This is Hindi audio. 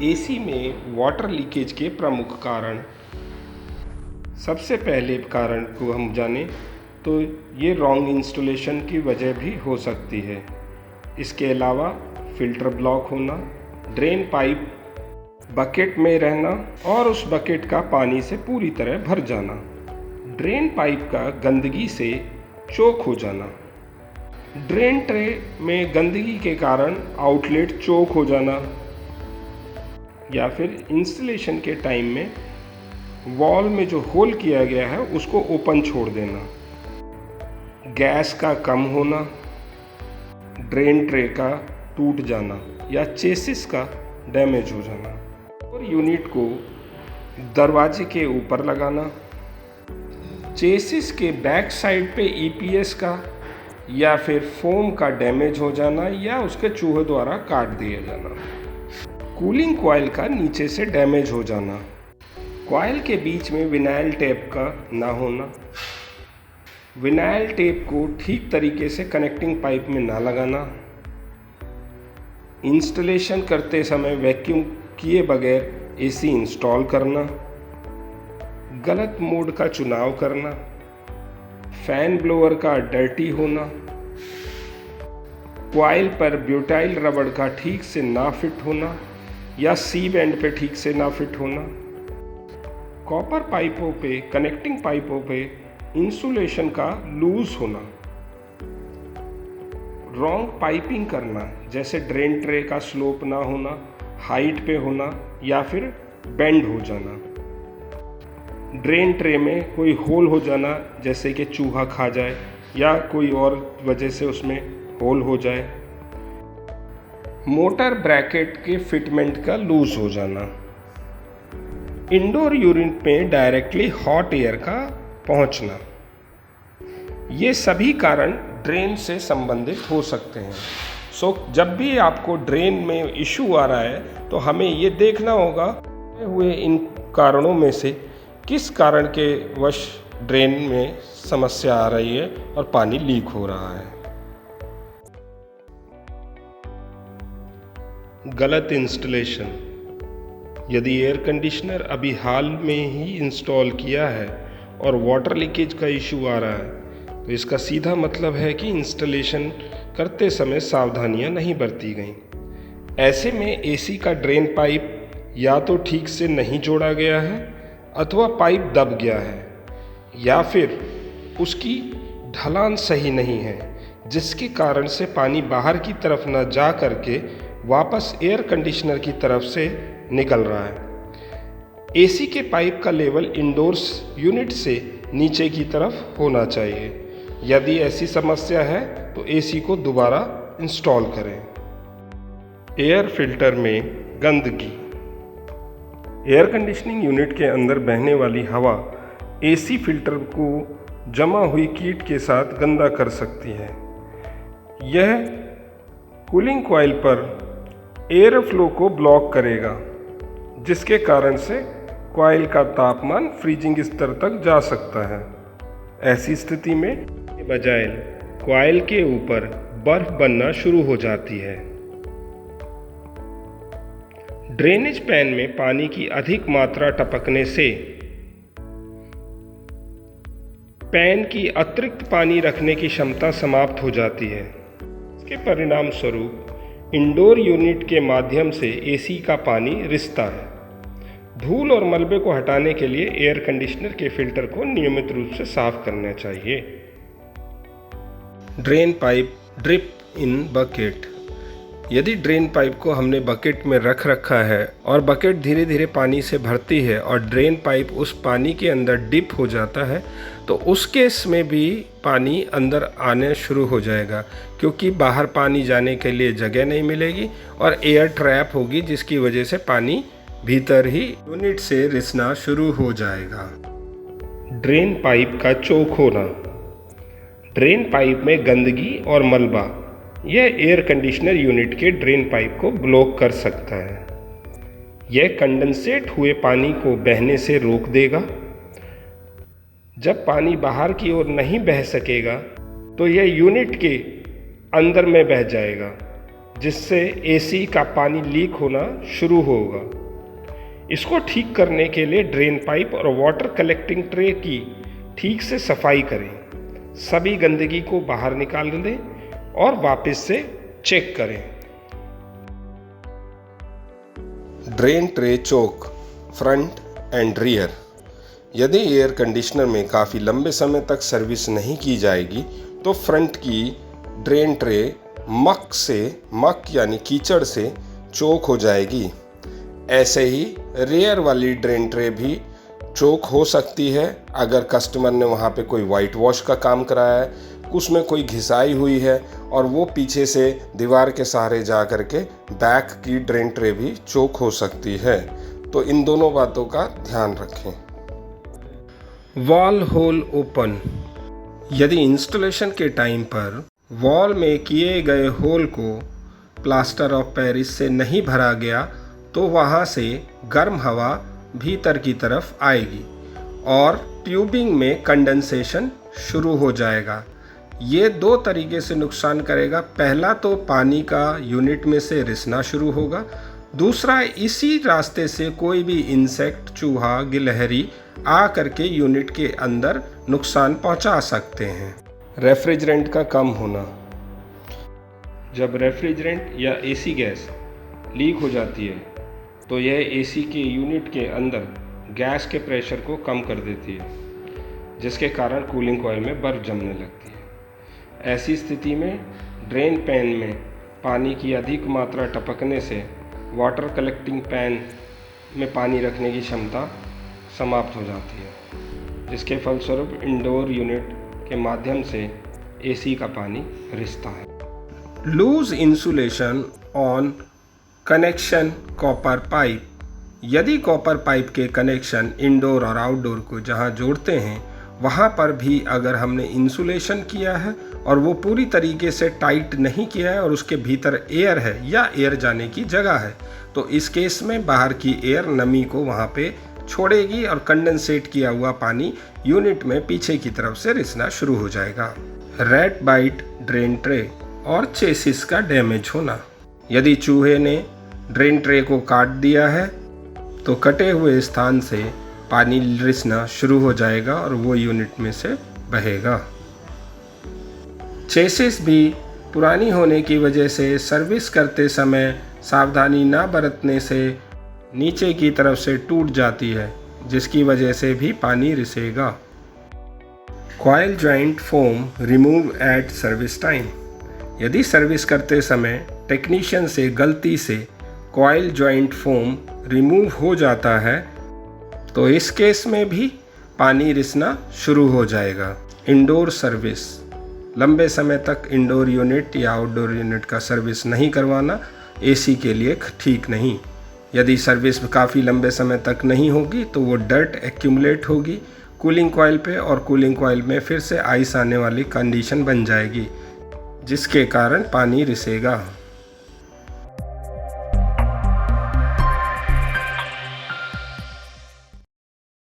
एसी में वाटर लीकेज के प्रमुख कारण। सबसे पहले कारण को हम जाने तो ये रॉन्ग इंस्टॉलेशन की वजह भी हो सकती है। इसके अलावा फिल्टर ब्लॉक होना, ड्रेन पाइप बकेट में रहना और उस बकेट का पानी से पूरी तरह भर जाना, ड्रेन पाइप का गंदगी से चोक हो जाना, ड्रेन ट्रे में गंदगी के कारण आउटलेट चोक हो जाना, या फिर इंस्टॉलेशन के टाइम में वॉल में जो होल किया गया है उसको ओपन छोड़ देना, गैस का कम होना, ड्रेन ट्रे का टूट जाना या चेसिस का डैमेज हो जाना, और यूनिट को दरवाजे के ऊपर लगाना, चेसिस के बैक साइड पे ईपीएस का या फिर फोम का डैमेज हो जाना या उसके चूहे द्वारा काट दिया जाना, कूलिंग कॉइल का नीचे से डैमेज हो जाना, कॉइल के बीच में विनाइल टेप का ना होना, विनाइल टेप को ठीक तरीके से कनेक्टिंग पाइप में ना लगाना, इंस्टॉलेशन करते समय वैक्यूम किए बगैर एसी इंस्टॉल करना, गलत मोड का चुनाव करना, फैन ब्लोअर का डर्टी होना, कॉइल पर ब्यूटाइल रबड़ का ठीक से ना फिट होना या सी बैंड पे ठीक से ना फिट होना, कॉपर पाइपों पे, कनेक्टिंग पाइपों पे इंसुलेशन का लूज होना, रॉन्ग पाइपिंग करना, जैसे ड्रेन ट्रे का स्लोप ना होना, हाइट पे होना या फिर बेंड हो जाना, ड्रेन ट्रे में कोई होल हो जाना जैसे कि चूहा खा जाए या कोई और वजह से उसमें होल हो जाए, मोटर ब्रैकेट के फिटमेंट का लूज हो जाना, इंडोर यूनिट में डायरेक्टली हॉट एयर का पहुंचना। ये सभी कारण ड्रेन से संबंधित हो सकते हैं। जब भी आपको ड्रेन में इशू आ रहा है तो हमें ये देखना होगा हुए इन कारणों में से किस कारण के वश ड्रेन में समस्या आ रही है और पानी लीक हो रहा है। गलत इंस्टॉलेशन। यदि एयर कंडीशनर अभी हाल में ही इंस्टॉल किया है और वाटर लीकेज का इशू आ रहा है तो इसका सीधा मतलब है कि इंस्टॉलेशन करते समय सावधानियां नहीं बरती गईं। ऐसे में एसी का ड्रेन पाइप या तो ठीक से नहीं जोड़ा गया है अथवा पाइप दब गया है या फिर उसकी ढलान सही नहीं है, जिसके कारण से पानी बाहर की तरफ न जा करके वापस एयर कंडीशनर की तरफ से निकल रहा है। एसी के पाइप का लेवल इंडोर्स यूनिट से नीचे की तरफ होना चाहिए। यदि ऐसी समस्या है तो एसी को दोबारा इंस्टॉल करें। एयर फिल्टर में गंदगी। एयर कंडीशनिंग यूनिट के अंदर बहने वाली हवा एसी फिल्टर को जमा हुई कीट के साथ गंदा कर सकती है। यह कूलिंग कॉइल पर एयर फ्लो को ब्लॉक करेगा, जिसके कारण से कॉइल का तापमान फ्रीजिंग स्तर तक जा सकता है। ऐसी स्थिति में बजाय कॉइल के ऊपर बर्फ बनना शुरू हो जाती है। ड्रेनेज पैन में पानी की अधिक मात्रा टपकने से पैन की अतिरिक्त पानी रखने की क्षमता समाप्त हो जाती है। इसके परिणाम स्वरूप इंडोर यूनिट के माध्यम से एसी का पानी रिसता है। धूल और मलबे को हटाने के लिए एयर कंडीशनर के फिल्टर को नियमित रूप से साफ करना चाहिए। ड्रेन पाइप ड्रिप इन बकेट। यदि ड्रेन पाइप को हमने बकेट में रख रखा है और बकेट धीरे धीरे पानी से भरती है और ड्रेन पाइप उस पानी के अंदर डिप हो जाता है तो उस केस में भी पानी अंदर आने शुरू हो जाएगा, क्योंकि बाहर पानी जाने के लिए जगह नहीं मिलेगी और एयर ट्रैप होगी, जिसकी वजह से पानी भीतर ही यूनिट से रिसना शुरू हो जाएगा। ड्रेन पाइप का चोक होना। ड्रेन पाइप में गंदगी और मलबा यह एयर कंडीशनर यूनिट के ड्रेन पाइप को ब्लॉक कर सकता है। यह कंडेंसेट हुए पानी को बहने से रोक देगा। जब पानी बाहर की ओर नहीं बह सकेगा तो यह यूनिट के अंदर में बह जाएगा, जिससे एसी का पानी लीक होना शुरू होगा। इसको ठीक करने के लिए ड्रेन पाइप और वाटर कलेक्टिंग ट्रे की ठीक से सफाई करें, सभी गंदगी को बाहर निकाल दें और वापस से चेक करें। Drain tray choke front and rear. यदि एयर कंडीशनर में काफ़ी लंबे समय तक सर्विस नहीं की जाएगी तो फ्रंट की ड्रेन ट्रे मक यानी कीचड़ से चोक हो जाएगी। ऐसे ही रियर वाली ड्रेन ट्रे भी चोक हो सकती है अगर कस्टमर ने वहाँ पे कोई वाइट वॉश का काम कराया है, उसमें कोई घिसाई हुई है और वो पीछे से दीवार के सहारे जा कर के बैक की ड्रेन ट्रे भी चोक हो सकती है। तो इन दोनों बातों का ध्यान रखें। Wall hole open. यदि इंस्टॉलेशन के टाइम पर वॉल में किए गए होल को प्लास्टर ऑफ पेरिस से नहीं भरा गया तो वहाँ से गर्म हवा भीतर की तरफ आएगी और ट्यूबिंग में कंडेंसेशन शुरू हो जाएगा। ये दो तरीके से नुकसान करेगा। पहला तो पानी का यूनिट में से रिसना शुरू होगा, दूसरा इसी रास्ते से कोई भी इंसेक्ट, चूहा, गिलहरी आ करके यूनिट के अंदर नुकसान पहुंचा सकते हैं। रेफ्रिजरेंट का कम होना। जब रेफ्रिजरेंट या एसी गैस लीक हो जाती है तो यह एसी के यूनिट के अंदर गैस के प्रेशर को कम कर देती है, जिसके कारण कूलिंग कॉइल में बर्फ़ जमने लगती है। ऐसी स्थिति में ड्रेन पैन में पानी की अधिक मात्रा टपकने से वाटर कलेक्टिंग पैन में पानी रखने की क्षमता समाप्त हो जाती है, जिसके फलस्वरूप इंडोर यूनिट के माध्यम से एसी का पानी रिसता है। Loose insulation on connection copper pipe. यदि कॉपर पाइप के कनेक्शन इंडोर और आउटडोर को जहां जोड़ते हैं वहां पर भी अगर हमने इंसुलेशन किया है और वो पूरी तरीके से टाइट नहीं किया है और उसके भीतर एयर है या एयर जाने की जगह है तो इस केस में बाहर की एयर नमी को वहां पे छोड़ेगी और कंडेंसेट किया हुआ पानी यूनिट में पीछे की तरफ से रिसना शुरू हो जाएगा। रैट बाइट ड्रेन ट्रे और चेसिस का डैमेज होना। यदि चूहे ने ड्रेन ट्रे को काट दिया है तो कटे हुए स्थान से पानी रिसना शुरू हो जाएगा और वो यूनिट में से बहेगा। चेसिस भी पुरानी होने की वजह से सर्विस करते समय सावधानी ना बरतने से नीचे की तरफ से टूट जाती है, जिसकी वजह से भी पानी रिसेगा। Coil joint foam remove at service time. यदि सर्विस करते समय टेक्नीशियन से गलती से कॉइल जॉइंट फोम रिमूव हो जाता है तो इस केस में भी पानी रिसना शुरू हो जाएगा। Indoor service. लंबे समय तक इंडोर यूनिट या आउटडोर यूनिट का सर्विस नहीं करवाना एसी के लिए ठीक नहीं। यदि सर्विस काफ़ी लंबे समय तक नहीं होगी तो वो डर्ट एक्यूमुलेट होगी कूलिंग कॉइल पे और कूलिंग कॉइल में फिर से आइस आने वाली कंडीशन बन जाएगी, जिसके कारण पानी रिसेगा।